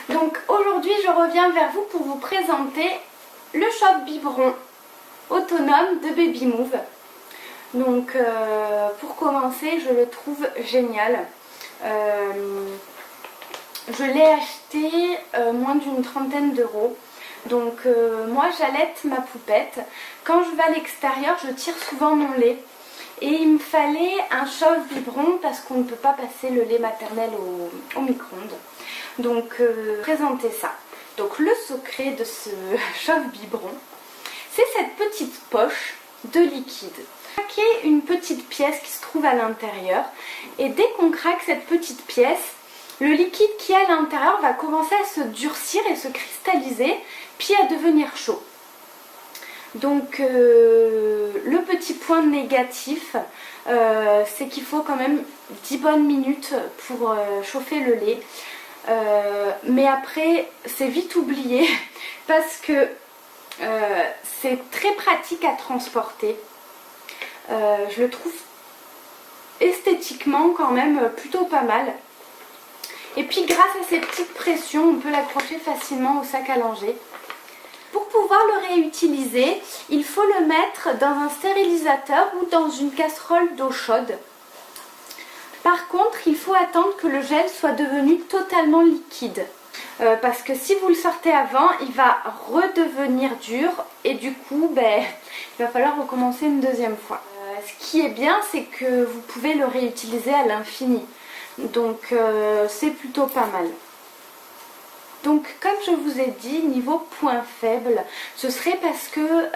Donc aujourd'hui je reviens vers vous pour vous présenter le chauffe biberon autonome de Baby Move. Donc pour commencer, je le trouve génial. Je l'ai acheté moins d'une trentaine d'euros. Donc moi j'allaite ma poupette. Quand je vais à l'extérieur, je tire souvent mon lait. Et il me fallait un chauffe biberon parce qu'on ne peut pas passer le lait maternel au micro-ondes. Donc présenter ça. Donc le secret de ce chauffe biberon, c'est cette petite poche de liquide. Craquer une petite pièce qui se trouve à l'intérieur. Et dès qu'on craque cette petite pièce, le liquide qui est à l'intérieur va commencer à se durcir et se cristalliser, puis à devenir chaud. Donc le petit point négatif, c'est qu'il faut quand même 10 bonnes minutes pour chauffer le lait. Mais après, c'est vite oublié parce que c'est très pratique à transporter. Je le trouve esthétiquement quand même plutôt pas mal. Et puis grâce à ces petites pressions, on peut l'accrocher facilement au sac à langer. Pour pouvoir le réutiliser, il faut le mettre dans un stérilisateur ou dans une casserole d'eau chaude. Par contre, il faut attendre que le gel soit devenu totalement liquide. Parce que si vous le sortez avant, il va redevenir dur et du coup, il va falloir recommencer une deuxième fois. Ce qui est bien, c'est que vous pouvez le réutiliser à l'infini. Donc c'est plutôt pas mal. Donc comme je vous ai dit, niveau point faible, ce serait parce que